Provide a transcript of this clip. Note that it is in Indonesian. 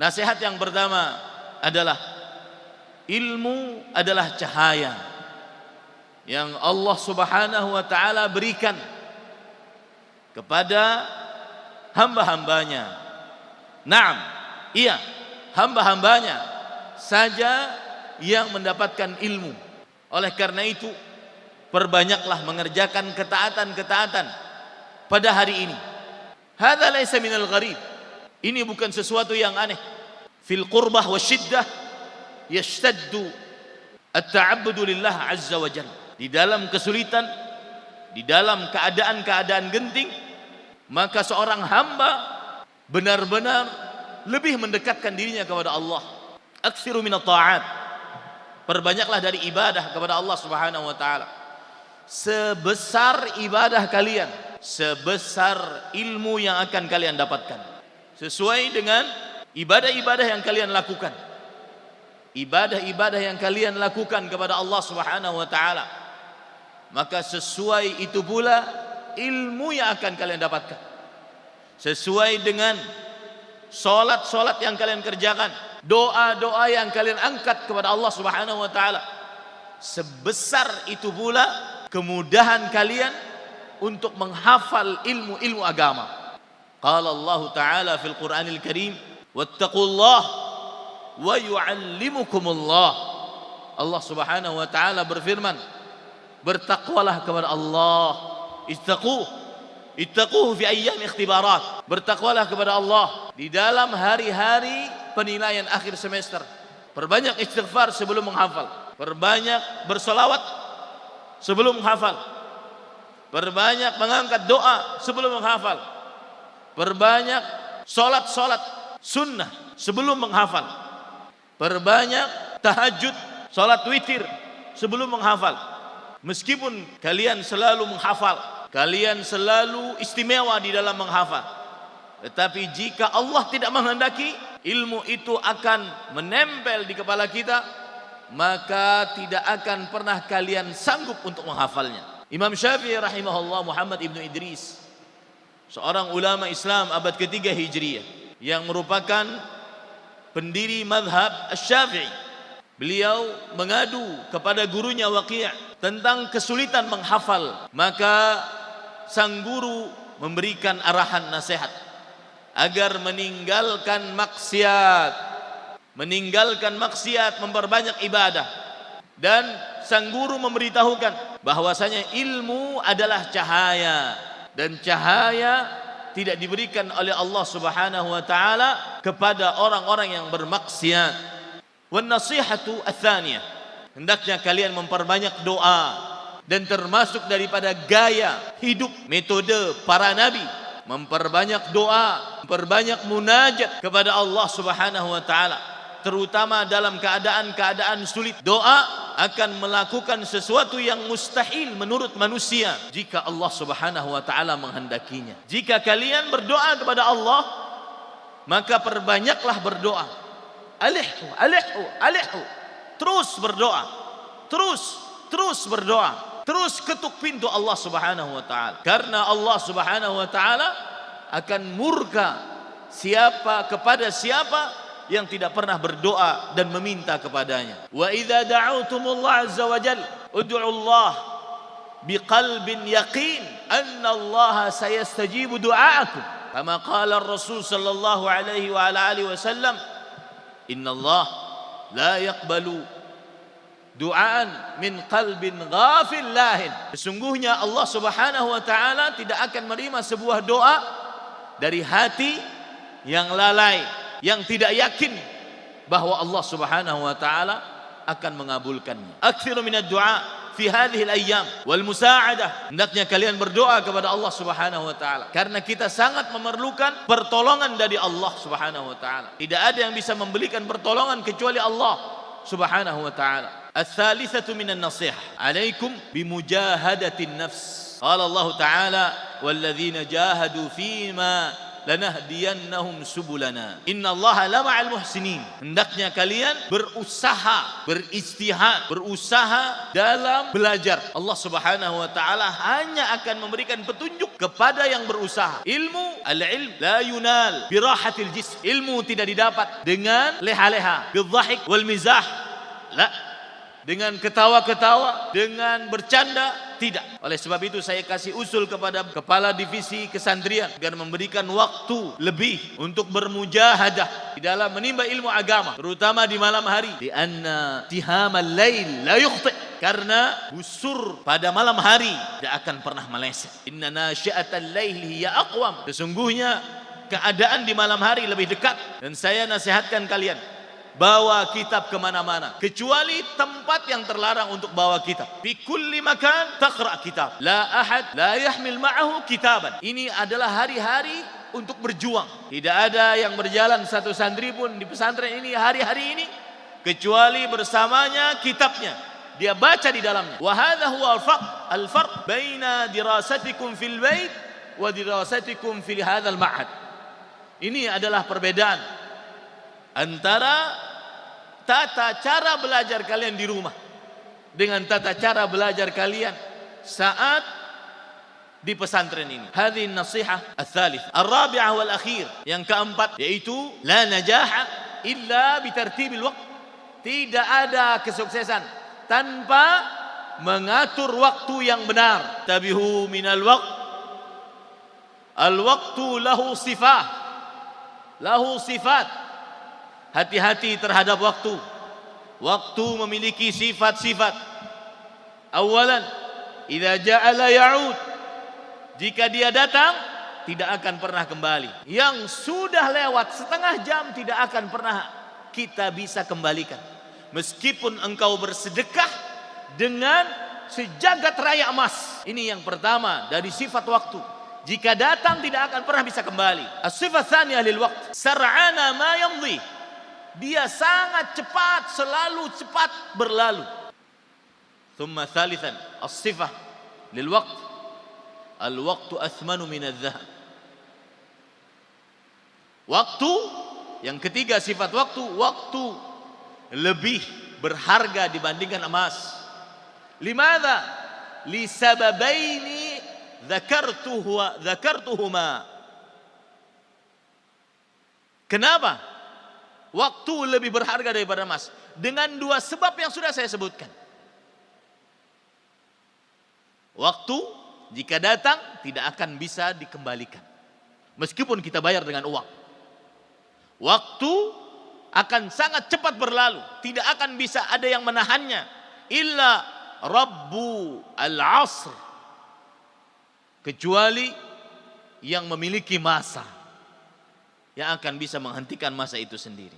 Nasihat yang pertama adalah ilmu adalah cahaya yang Allah Subhanahu wa taala berikan kepada hamba-hambanya. Naam, iya, hamba-hambanya saja yang mendapatkan ilmu. Oleh karena itu, perbanyaklah mengerjakan ketaatan-ketaatan pada hari ini. Hadza laisa minal gharib. Ini bukan sesuatu yang aneh. Fil qurbah wasyiddah yashtaddu at-ta'abbudu lillah azza wa jalla. Di dalam kesulitan, di dalam keadaan-keadaan genting, maka seorang hamba benar-benar lebih mendekatkan dirinya kepada Allah. Aktsiru minat ta'at. Perbanyaklah dari ibadah kepada Allah Subhanahu wa taala. Sebesar ibadah kalian, sebesar ilmu yang akan kalian dapatkan. Sesuai dengan ibadah-ibadah yang kalian lakukan. Ibadah-ibadah yang kalian lakukan kepada Allah Subhanahu wa taala, maka sesuai itu pula ilmu yang akan kalian dapatkan. Sesuai dengan salat-salat yang kalian kerjakan, doa-doa yang kalian angkat kepada Allah Subhanahu wa taala, sebesar itu pula kemudahan kalian untuk menghafal ilmu-ilmu agama. Qala Allah Ta'ala fil Qur'anil Karim, wattaqullah wa yu'allimukumullah. Allah Subhanahu wa taala berfirman, bertakwalah kepada Allah. Ittaquhu fi ayyam ikhtibarat. Bertakwalah kepada Allah di dalam hari-hari penilaian akhir semester. Perbanyak istighfar sebelum menghafal. Perbanyak bersolawat sebelum menghafal. Perbanyak mengangkat doa sebelum menghafal. Perbanyak solat sunnah sebelum menghafal. Perbanyak tahajud, solat witir sebelum menghafal. Meskipun kalian selalu menghafal, kalian selalu istimewa di dalam menghafal, tetapi jika Allah tidak menghendaki, ilmu itu akan menempel di kepala kita, maka tidak akan pernah kalian sanggup untuk menghafalnya. Imam Syafi'i rahimahullah, Muhammad ibnu Idris, seorang ulama Islam abad ketiga Hijriyah yang merupakan pendiri mazhab Asy-Syafi'i. Beliau mengadu kepada gurunya Waqi' tentang kesulitan menghafal. Maka sang guru memberikan arahan nasihat agar meninggalkan maksiat, memperbanyak ibadah. Dan sang guru memberitahukan bahwasanya ilmu adalah cahaya, dan cahaya tidak diberikan oleh Allah Subhanahu wa taala kepada orang-orang yang bermaksiat. Wan nasihatu ats-tsaniyah, hendaknya kalian memperbanyak doa, dan termasuk daripada gaya hidup metode para nabi, memperbanyak doa, memperbanyak munajat kepada Allah Subhanahu wa taala, terutama dalam keadaan-keadaan sulit. Doa akan melakukan sesuatu yang mustahil menurut manusia jika Allah Subhanahu wa taala menghendakinya. Jika kalian berdoa kepada Allah, maka perbanyaklah berdoa. Alihhu. Terus berdoa. Terus berdoa. Terus ketuk pintu Allah Subhanahu wa taala. Karena Allah Subhanahu wa taala akan murka kepada siapa yang tidak pernah berdoa dan meminta kepadanya. Wa idza da'utumullah azza wa jalla ud'uullah biqalbin yaqin anna Allah sayastajibu du'aakum. Kama qala ar-rasul sallallahu alaihi wa ala alihi wasallam, inna Allah la yaqbalu du'aan min qalbin ghafil lahin. Sesungguhnya Allah Subhanahu wa taala tidak akan menerima sebuah doa dari hati yang lalai, yang tidak yakin bahwa Allah Subhanahu wa taala akan mengabulkannya. Aktsiru minad du'a fi hadhihi al-ayyam wal musa'adah. Hendaknya kalian berdoa kepada Allah Subhanahu wa taala karena kita sangat memerlukan pertolongan dari Allah Subhanahu wa taala. Tidak ada yang bisa memberikan pertolongan kecuali Allah Subhanahu wa taala. Ats-tsalitsatu minan nasihah, 'alaikum bimujahadatin nafs. Qala Allah taala, walladzina jahadu fima lanahdiyannahum subulana innallaha lama'al muhsinin. Hendaknya kalian berusaha, berijtihad, berusaha dalam belajar. Allah Subhanahu wa taala hanya akan memberikan petunjuk kepada yang berusaha. Ilmu, al-ilm la yunal birahatil jism. Ilmu tidak didapat dengan leha-leha, bidzahik wal mizah. La, dengan ketawa-ketawa, dengan bercanda, tidak. Oleh sebab itu saya kasih usul kepada kepala divisi kesantrian agar memberikan waktu lebih untuk bermujahadah di dalam menimba ilmu agama, terutama di malam hari. Di anna tihamal lail la yukhti, karena busur pada malam hari tidak akan pernah meleset. Inna nasyi'atal lail hiya aqwam. Sesungguhnya keadaan di malam hari lebih dekat. Dan saya nasihatkan kalian, bawa kitab kemana-mana, kecuali tempat yang terlarang untuk bawa kitab. Fi kulli makan taqra kitab. La ahad la yahmil ma'ahu kitaban. Ini adalah hari-hari untuk berjuang. Tidak ada yang berjalan satu santri pun di pesantren ini hari-hari ini kecuali bersamanya kitabnya. Dia baca di dalamnya. Wa hadha huwa al-farq baina dirasatikum fil bait wa dirasatikum fi hadzal ma'had. Ini adalah perbedaan antara tata cara belajar kalian di rumah dengan tata cara belajar kalian saat di pesantren ini. Hadhihi an-nasihah ats-tsalits, ar-rabi'ah wal akhir, yang keempat, yaitu la najaha illa bitartibil waqt. Tidak ada kesuksesan tanpa mengatur waktu yang benar. Tabihu minal waqt, al-waqtu lahu sifat, lahu sifat. Hati-hati terhadap waktu. Waktu memiliki sifat-sifat. Awalan, idza ja'a la ya'ud. Jika dia datang, tidak akan pernah kembali. Yang sudah lewat setengah jam tidak akan pernah kita bisa kembalikan. Meskipun engkau bersedekah dengan sejagat raya emas. Ini yang pertama dari sifat waktu. Jika datang tidak akan pernah bisa kembali. As-sifat tsaniyah lil waqt, sar'ana ma yamdhi. Dia sangat cepat, selalu cepat berlalu. Thumma thalithan, as-sifah lil waqt, al-waqtu athmanu min adh-dhahab. Waktu, yang ketiga sifat waktu, waktu lebih berharga dibandingkan emas. Limadha? Li sababaini dzakartuhuma. Kenapa waktu lebih berharga daripada emas? Dengan dua sebab yang sudah saya sebutkan. Waktu jika datang tidak akan bisa dikembalikan, meskipun kita bayar dengan uang. Waktu akan sangat cepat berlalu, tidak akan bisa ada yang menahannya. Illa Rabbu al-asr, kecuali yang memiliki masa, yang akan bisa menghentikan masa itu sendiri.